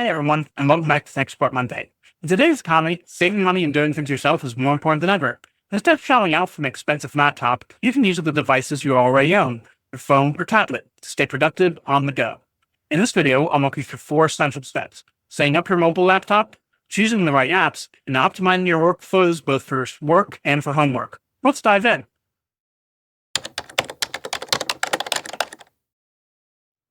Hi everyone, and welcome back to Export Monday. In today's economy, saving money and doing things yourself is more important than ever. Instead of shelling out for an expensive laptop, you can use the devices you already own, your phone or tablet, to stay productive on the go. In this video, I'll walk you through 4 essential steps: setting up your mobile laptop, choosing the right apps, and optimizing your workflows both for work and for homework. Let's dive in.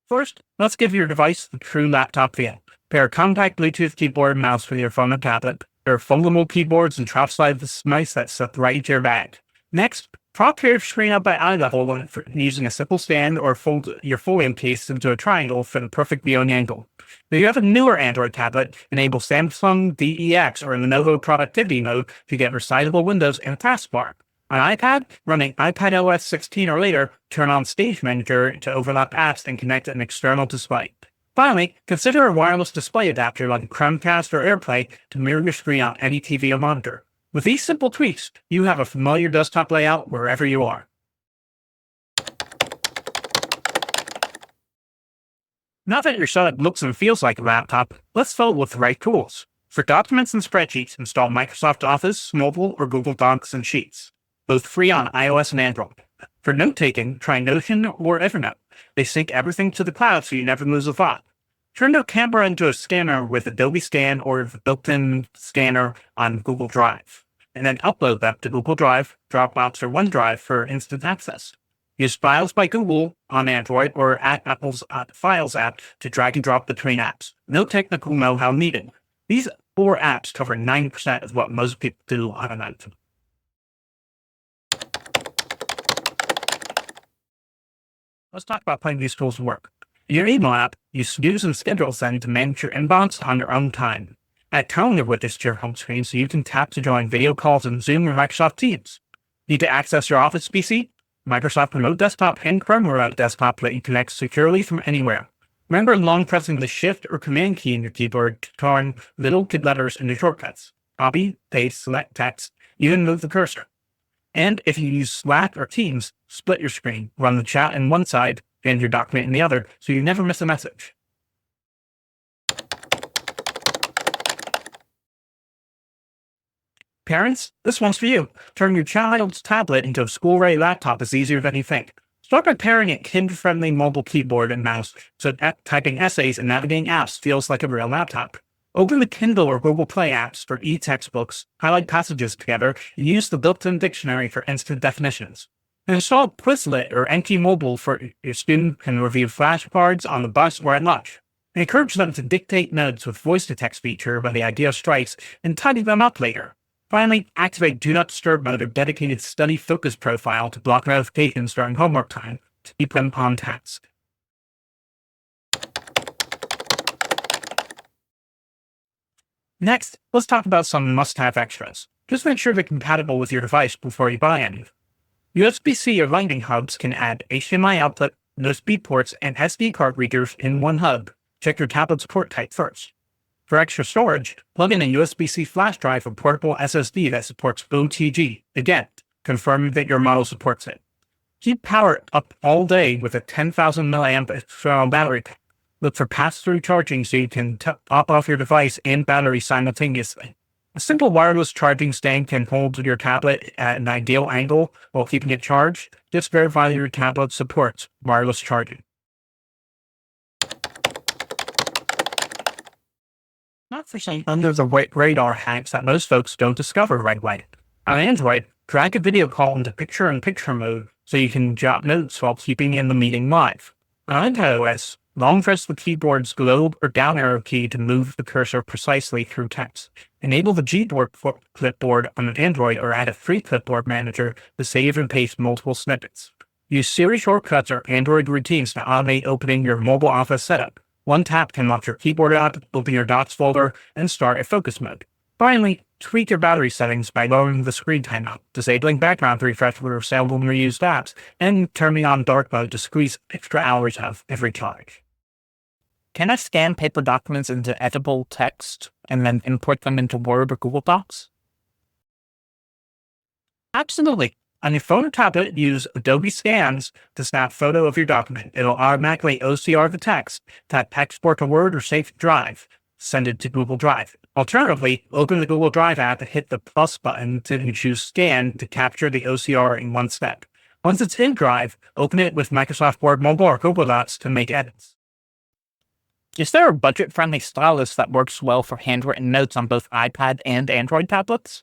First, let's give your device the true laptop feel. Pair a compact Bluetooth keyboard and mouse with your phone or tablet. There are foldable keyboards and drop-size mice that set right into your bag. Next, prop your screen up at eye level using a simple stand or fold your folium case into a triangle for the perfect viewing angle. If you have a newer Android tablet, enable Samsung DeX or Lenovo Productivity Mode to get resizable windows and a taskbar. On iPad, running iPadOS 16 or later, turn on Stage Manager to overlap apps and connect an external display. Finally, consider a wireless display adapter like a Chromecast or AirPlay to mirror your screen on any TV or monitor. With these simple tweaks, you have a familiar desktop layout wherever you are. Now that your setup looks and feels like a laptop, let's fill it with the right tools. For documents and spreadsheets, install Microsoft Office, Mobile, or Google Docs and Sheets, both free on iOS and Android. For note-taking, try Notion or Evernote. They sync everything to the cloud so you never lose a thought. Turn the camera into a scanner with Adobe Scan or the built-in scanner on Google Drive, and then upload them to Google Drive, Dropbox, or OneDrive for instant access. Use Files by Google on Android or Apple's Files app to drag and drop between apps. No technical know-how needed. These 4 apps cover 90% of what most people do on an iPhone. Let's talk about putting these tools to work. In your email app, use and schedule send to manage your inbox on your own time. Add calendar widgets to your home screen so you can tap to join video calls in Zoom or Microsoft Teams. Need to access your Office PC? Microsoft Remote Desktop and Chrome Remote Desktop let you connect securely from anywhere. Remember long pressing the Shift or Command key in your keyboard to turn little letters into shortcuts. Copy, paste, select text, even move the cursor. And if you use Slack or Teams, split your screen, run the chat in one side, and your document in the other, so you never miss a message. Parents, this one's for you. Turning your child's tablet into a school-ready laptop is easier than you think. Start by pairing a kid-friendly mobile keyboard and mouse so that typing essays and navigating apps feels like a real laptop. Open the Kindle or Google Play apps for e-textbooks, highlight passages together, and use the built-in dictionary for instant definitions. Install Quizlet or NT Mobile for your student can review flashcards on the bus or at lunch. Encourage them to dictate notes with voice-to-text feature when the idea strikes and tidy them up later. Finally, activate Do Not Disturb mode or dedicated study focus profile to block notifications during homework time to keep them on task. Next, let's talk about some must-have extras. Just make sure they're compatible with your device before you buy any. USB-C or Lightning hubs can add HDMI output, USB ports, and SD card readers in one hub. Check your tablet's port type first. For extra storage, plug in a USB-C flash drive or portable SSD that supports OTG. Again, confirming that your model supports it. Keep power up all day with a 10,000 milliamp external battery pack. Look for pass-through charging so you can top off your device and battery simultaneously. A simple wireless charging stand can hold your tablet at an ideal angle while keeping it charged. Just verify that your tablet supports wireless charging. Not for some under the radar hacks that most folks don't discover right away. On Android, drag a video call into picture-in-picture mode so you can jot notes while keeping in the meeting live. On iPadOS, long press the keyboard's globe or down arrow key to move the cursor precisely through text. Enable the clipboard on an Android or add a free clipboard manager to save and paste multiple snippets. Use Siri shortcuts or Android routines to automate opening your mobile office setup. One tap can lock your keyboard up, open your Docs folder, and start a focus mode. Finally, tweak your battery settings by lowering the screen timeout, disabling background refresh for seldom reused apps, and turning on dark mode to squeeze extra hours out of every charge. Can I scan paper documents into editable text and then import them into Word or Google Docs? Absolutely. On your phone or tablet, use Adobe Scans to snap a photo of your document. It'll automatically OCR the text, tap export to Word or save to Drive. send it to Google Drive. Alternatively, open the Google Drive app and hit the plus button to choose Scan to capture the OCR in one step. Once it's in Drive, open it with Microsoft Word Mobile or Google Docs to make edits. Is there a budget-friendly stylus that works well for handwritten notes on both iPad and Android tablets?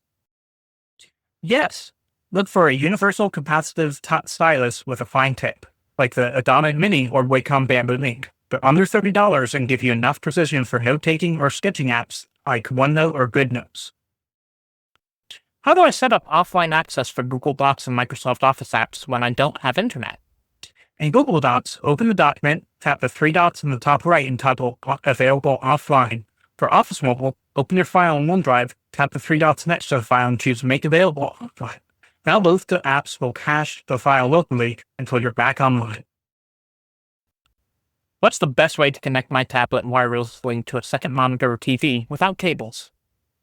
Yes. Look for a universal capacitive stylus with a fine tip, like the Adama Mini or Wacom Bamboo Link. They're under $30 and give you enough precision for note-taking or sketching apps like OneNote or GoodNotes. How do I set up offline access for Google Docs and Microsoft Office apps when I don't have internet? In Google Docs, open the document, tap the three dots in the top right and title Available Offline. For Office Mobile, open your file in OneDrive, tap the three dots next to the file and choose Make Available Offline. Now both the apps will cache the file locally until you're back online. What's the best way to connect my tablet wirelessly to a second monitor or TV without cables?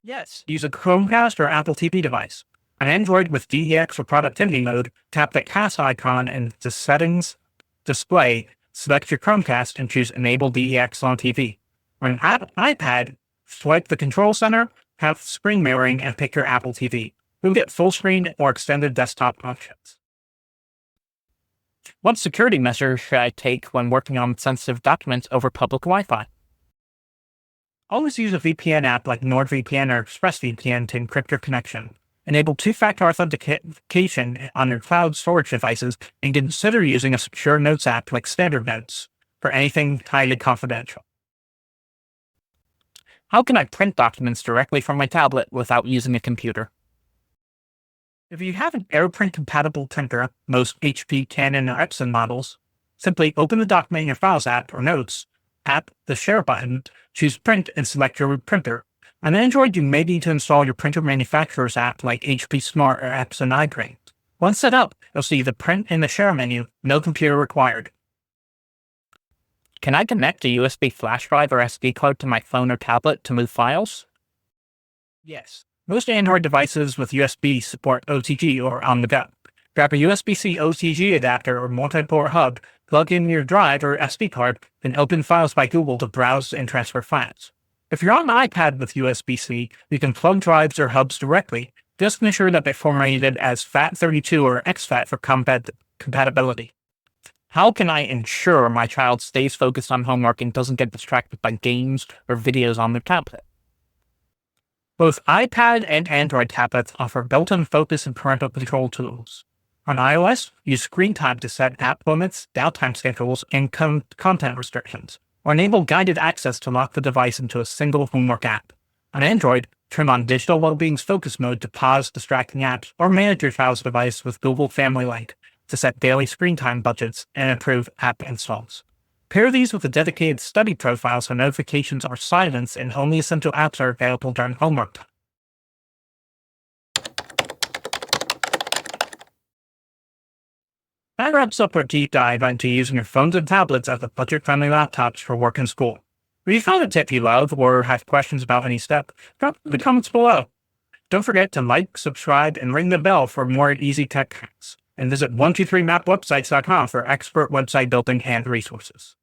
Yes, use a Chromecast or Apple TV device. On Android with DEX or productivity mode, tap the cast icon in the settings display, select your Chromecast and choose Enable DEX on TV. On an iPad, swipe the control center, have screen mirroring, and pick your Apple TV. You'll get full screen or extended desktop options. What security measures should I take when working on sensitive documents over public Wi-Fi? Always use a VPN app like NordVPN or ExpressVPN to encrypt your connection. Enable two-factor authentication on your cloud storage devices, and consider using a secure notes app like Standard Notes for anything highly confidential. How can I print documents directly from my tablet without using a computer? If you have an AirPrint-compatible printer, most HP, Canon, or Epson models, simply open the Document in your Files app or Notes, tap the Share button, choose Print, and select your printer. On Android, you may need to install your printer manufacturer's app like HP Smart or Epson iPrint. Once set up, you'll see the Print and the Share menu, no computer required. Can I connect a USB flash drive or SD card to my phone or tablet to move files? Yes. Most Android devices with USB support OTG or on-the-go. Grab a USB-C OTG adapter or multi-port hub, plug in your drive or SD card, then open Files by Google to browse and transfer files. If you're on an iPad with USB-C, you can plug drives or hubs directly. Just make sure that they're formatted as FAT32 or exFAT for compatibility. How can I ensure my child stays focused on homework and doesn't get distracted by games or videos on their tablet? Both iPad and Android tablets offer built-in focus and parental control tools. On iOS, use Screen Time to set app limits, downtime schedules, and content restrictions, or enable guided access to lock the device into a single homework app. On Android, turn on Digital Wellbeing's Focus Mode to pause distracting apps, or manage your child's device with Google Family Link to set daily screen time budgets and improve app installs. Pair these with a dedicated study profile so notifications are silenced and only essential apps are available during homework time. That wraps up our deep dive into using your phones and tablets as budget-friendly laptops for work and school. If you found a tip you love or have questions about any step, drop in the comments below. Don't forget to like, subscribe, and ring the bell for more easy tech hacks. And visit 123mapwebsites.com for expert website building and resources.